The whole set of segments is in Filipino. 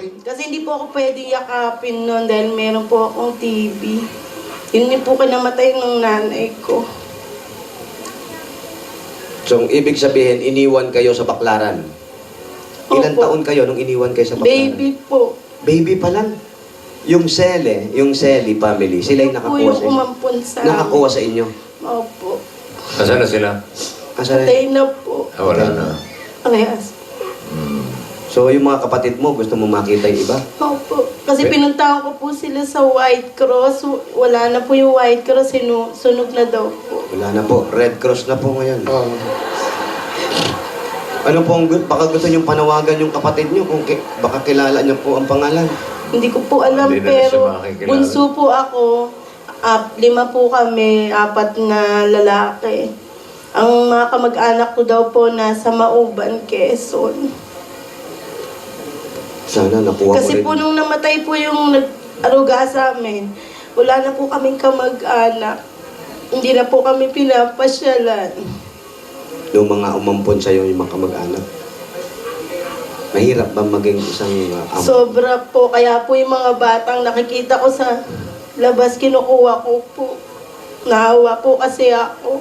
rin. Kasi hindi po ako pwedeng yakapin noon dahil meron po akong TV. Yun din po kinamatay ng nanay ko. So, ang ibig sabihin, iniwan kayo sa Baklaran. Ilan Opo. taon kayo nung iniwan kayo sa Baklaran? Baby po. Baby pa lang. Yung Seli family, sila'y Ito po nakakuha yung sa inyo. umampun sa Nakakuha sa inyo. Opo. Nasaan na sila? Asan? Patay na po. Ah, wala na. Parehas. So, yung mga kapatid mo, gusto mo makita yung iba? Opo. Kasi pinuntahan ko po sila sa White Cross. Wala na po yung White Cross. Sunog na daw po. Wala na po. Red Cross na po ngayon. Oo. Ano po, baka gusto niyong panawagan yung kapatid niyo kung baka kilala niyo po ang pangalan. Hindi ko po alam, Hindi na pero siya makikilala. bunso po ako. 5 po kami, 4 na lalaki. Ang mga kamag-anak ko daw po nasa Mauban, Quezon. Sana nakuha Kasi ko po rin. nung namatay po yung nag-aruga sa amin, wala na po kaming kamag-anak. Hindi na po kami pinapasyalan. Yung mga umampon sa'yo, yung mga kamag-anak. Mahirap ba maging isang amo? Sobra po. Kaya po yung mga batang nakikita ko sa labas, kinukuha ko po. Nahawa po kasi ako.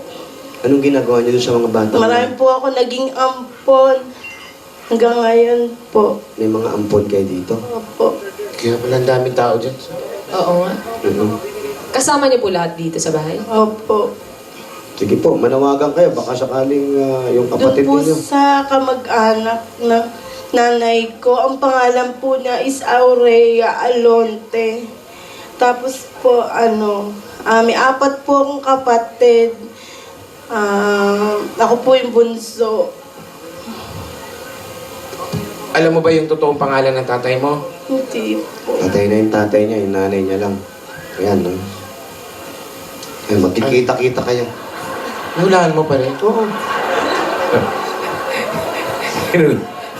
Anong ginagawa niyo doon sa mga bata? Marami po ako naging ampon. Hanggang ngayon po. May mga ampon kayo dito? Opo. Kaya pala ang daming tao dyan. Oo nga. Mhm. Kasama niyo po lahat dito sa bahay? Opo. Sige po, manawagan kayo. Baka sakaling yung Doon kapatid po ninyo. sa kamag-anak na nanay ko, ang pangalan po niya is Aurea Alonte. Tapos po, may 4 po akong kapatid. Ako po yung bunso. Alam mo ba yung totoong pangalan ng tatay mo? Hindi po. Tatay na yung tatay niya, yung nanay niya lang. Ayan, no? Ay, magkikita-kita kayo. Nahulaan mo pa rin? Oo.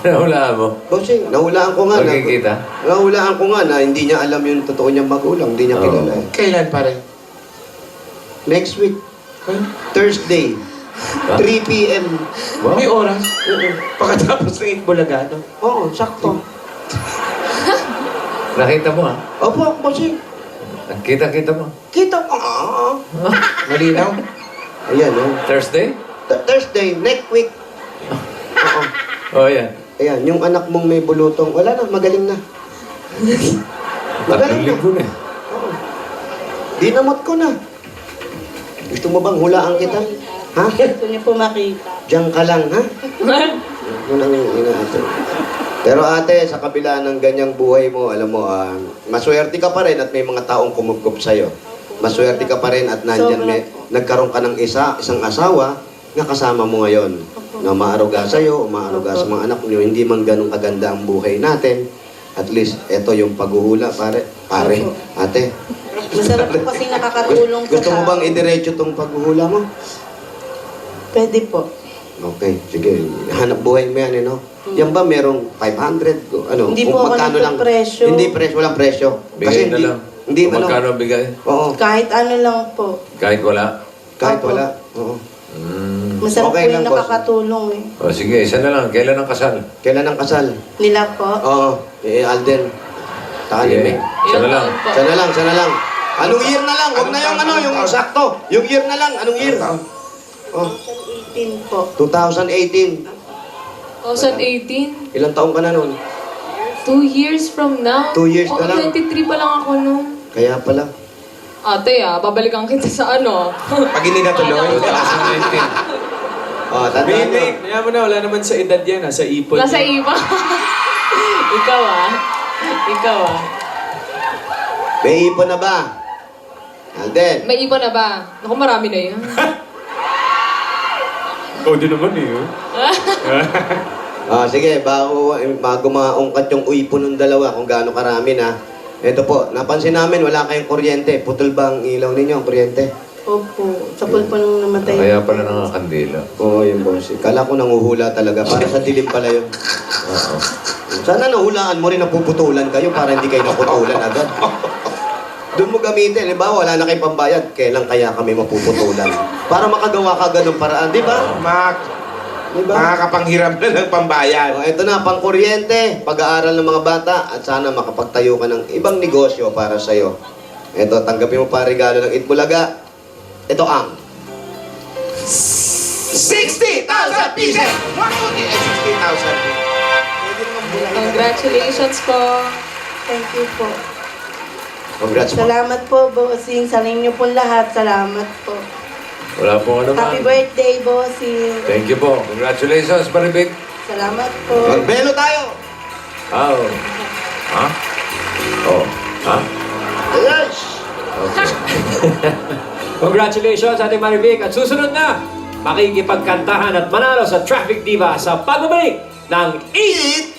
Nahulaan mo? Bossing, nahulaan ko nga na. Magkikita? Nahulaan ko nga na hindi niya alam yung totoo niyang magulang. Hindi niya Oo. kilala. eh. Kailan pa rin? Next week, Thursday, 3 p.m. Wow. May oras? Pagkatapos ng Itbulagado. Oo, sakto. Nakita mo ah. Opo, bossing. Nakita-kita mo. Kita ko. Malinaw? Ayan, no? Thursday? Thursday, next week. Oo. Oh, yeah. Ayan, yung anak mong may bulutong, wala na, magaling na. Magaling na. Linggo na. Oo. Dinamot ko na. Gusto mo bang hulaan kita? Ha? Gusto niyo po makita. Diyan ka lang, ha? Yun ang inaate. Pero ate, sa kabila ng ganyang buhay mo, alam mo, maswerte ka pa rin at may mga taong kumupkup sa'yo. Maswerte ka pa rin at nandyan nagkaroon ka ng isang asawa na kasama mo ngayon. Na maaruga sa'yo, maaruga sa mga anak niyo. Hindi man ganun kaganda ang buhay natin. At least, eto yung paghuhula, pare, ate. Masarap po kasi nakakatulong Gusto mo bang idiretso tong paghuhula mo? Pwede po. Okay, sige. Hanap buhay mo yan, no? Yan ba merong 500? Ano? Hindi kung po ako magkano lang? nagpe-presyo. Hindi presyo, walang presyo. Bigay na lang. Hindi Kung ano. magkano bigay? Oo, Kahit ano lang po. Kahit wala. kahit Opo. wala. Oo. Masarap Okay po lang, yung boss. nakakatulong eh. O sige, isa na lang. Kailan ang kasal? Kailan ang kasal? Nila po. Oo, Alden. Takalime. Isa na lang. Sana lang, sana lang. Anong year na lang? Huwag na yung yung sakto. Yung year na lang. Anong year? Oh, 18 po. 2018. 2018? Ilang taong ka na noon? 2 years from now? 2 years na lang. 23 pa lang ako noon. Kaya pala. Ate babalikan kita sa ano. Pag hindi natuloy. 2019. Oh, tandaan nyo. Kaya mo na, wala naman sa edad yan, sa ipon. Nasa yan. iba. Ikaw Ikaw May ipon na ba? Alden. May iba na ba? Naku, marami na yan. Oh, di naman eh. Oh. Sige, bago maungkat yung uipon ng dalawa kung gaano karami na. Ito po, napansin namin wala kayong kuryente. Putol ba ang ilaw ninyo, ang kuryente? Opo. Sa pulpo nung namatay. Kaya pala nakakandila. Oo, yun boss. Kala ko nanguhula talaga. Para sa dilim pala yun. Oo. Sana nahulaan mo rin na puputulan kayo para hindi kayo naputulan agad. Doon mo gamitin. Halimbawa, wala na kayong pambayad. Kailan kaya kami mapuputulan? Para makagawa ka agad ng paraan, di ba? Mac, Diba? Makakapanghiram na ng pambayad. O, ito na, pangkuryente, pag-aaral ng mga bata, at sana makapagtayo ka ng ibang negosyo para sa'yo. Ito, tanggapin mo pa regalo ng Itbulaga. Ito ang 60,000 pieces! 60,000. Congratulations po. Thank you po. congrats po. Salamat po, bossing. Sa inyo po lahat, salamat po. Wala po ano Happy man. birthday, bossing. Thank you po. Congratulations, Maribig. Salamat po. Magbelo tayo! Oh. Ha? Oh. Ha? Yes! Okay. Congratulations, Ate Maribik. At susunod na, makikipagkantahan at manalo sa Traffic Diva sa pagbabalik ng Eat